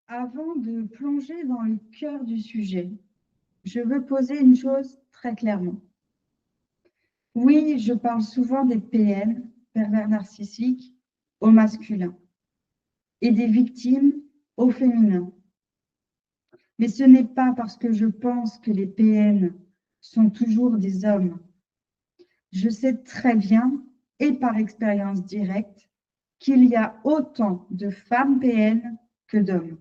Avant de plonger dans le cœur du sujet, je veux poser une chose très clairement. Oui, je parle souvent des PN, pervers narcissiques, au masculin, et des victimes au féminin. Mais ce n'est pas parce que je pense que les PN sont toujours des hommes. Je sais très bien, et par expérience directe, qu'il y a autant de femmes PN que d'hommes.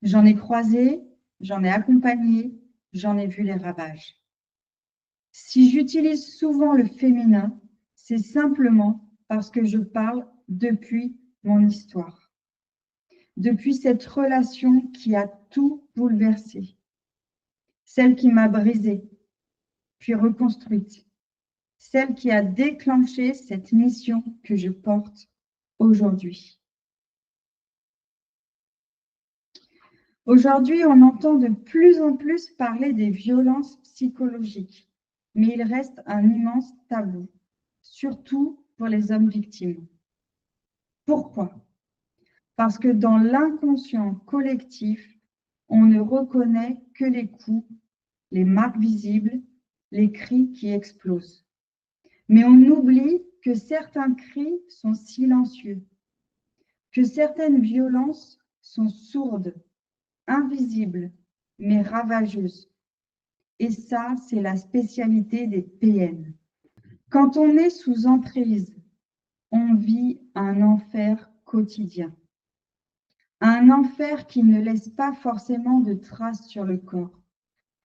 J'en ai croisé, j'en ai accompagné, j'en ai vu les ravages. Si j'utilise souvent le féminin, c'est simplement parce que je parle depuis mon histoire, depuis cette relation qui a tout bouleversé, celle qui m'a brisée, puis reconstruite, celle qui a déclenché cette mission que je porte aujourd'hui. Aujourd'hui, on entend de plus en plus parler des violences psychologiques, mais il reste un immense tabou, surtout pour les hommes victimes. Pourquoi? Parce que dans l'inconscient collectif, on ne reconnaît que les coups, les marques visibles, les cris qui explosent. Mais on oublie que certains cris sont silencieux, que certaines violences sont sourdes, invisibles, mais ravageuses. Et ça, c'est la spécialité des PN. Quand on est sous emprise, on vit un enfer quotidien. Un enfer qui ne laisse pas forcément de traces sur le corps,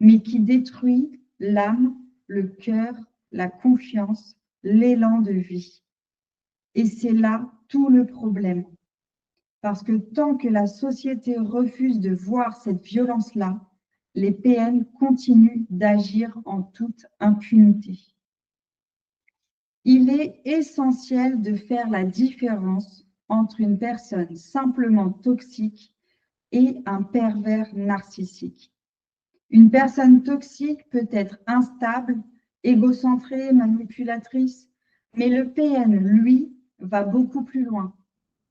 mais qui détruit l'âme, le cœur, la confiance, l'élan de vie. Et c'est là tout le problème. Parce que tant que la société refuse de voir cette violence-là, les PN continuent d'agir en toute impunité. Il est essentiel de faire la différence entre une personne simplement toxique et un pervers narcissique. Une personne toxique peut être instable, égocentrée, manipulatrice, mais le PN, lui, va beaucoup plus loin.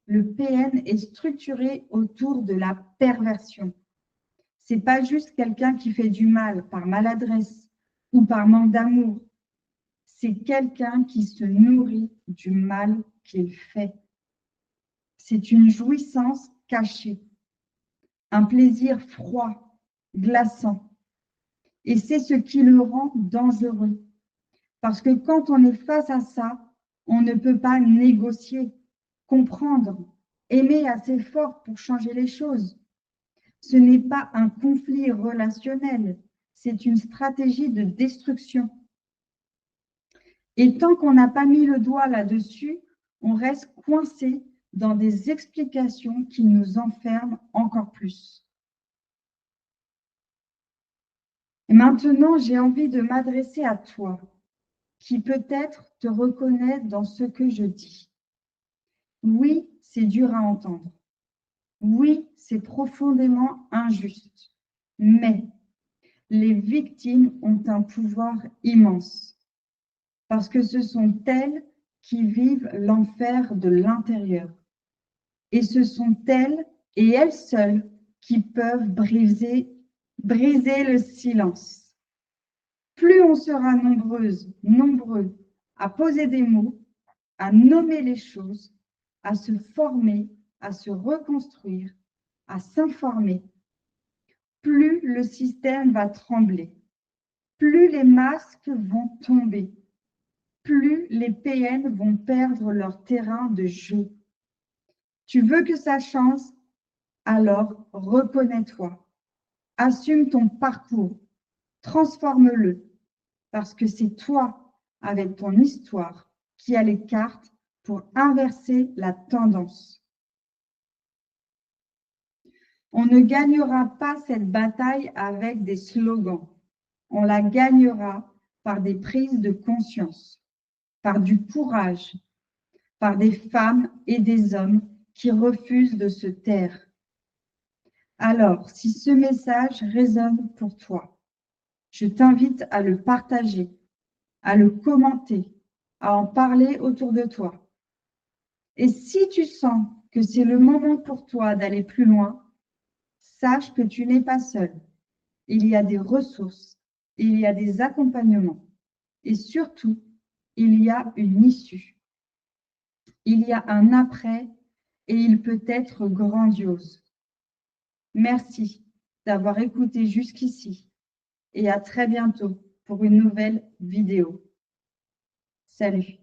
Le PN est structuré autour de la perversion. Ce n'est pas juste quelqu'un qui fait du mal par maladresse ou par manque d'amour. C'est quelqu'un qui se nourrit du mal qu'il fait. C'est une jouissance cachée, un plaisir froid, glaçant. Et c'est ce qui le rend dangereux. Parce que quand on est face à ça, on ne peut pas négocier, comprendre, aimer assez fort pour changer les choses. Ce n'est pas un conflit relationnel, c'est une stratégie de destruction. Et tant qu'on n'a pas mis le doigt là-dessus, on reste coincé dans des explications qui nous enferment encore plus. Et maintenant, j'ai envie de m'adresser à toi, qui peut-être te reconnaît dans ce que je dis. Oui, c'est dur à entendre. Oui, c'est profondément injuste. Mais les victimes ont un pouvoir immense, parce que ce sont elles qui vivent l'enfer de l'intérieur. Et ce sont elles et elles seules qui peuvent briser le silence. Plus on sera nombreuses, nombreux à poser des mots, à nommer les choses, à se former, à se reconstruire, à s'informer, plus le système va trembler, plus les masques vont tomber, plus les PN vont perdre leur terrain de jeu. Tu veux que ça change? Alors reconnais-toi, assume ton parcours, transforme-le, parce que c'est toi, avec ton histoire, qui a les cartes pour inverser la tendance. On ne gagnera pas cette bataille avec des slogans. On la gagnera par des prises de conscience, par du courage, par des femmes et des hommes qui refusent de se taire. Alors, si ce message résonne pour toi, je t'invite à le partager, à le commenter, à en parler autour de toi. Et si tu sens que c'est le moment pour toi d'aller plus loin, sache que tu n'es pas seul. Il y a des ressources, il y a des accompagnements et surtout, il y a une issue. Il y a un après et il peut être grandiose. Merci d'avoir écouté jusqu'ici et à très bientôt pour une nouvelle vidéo. Salut!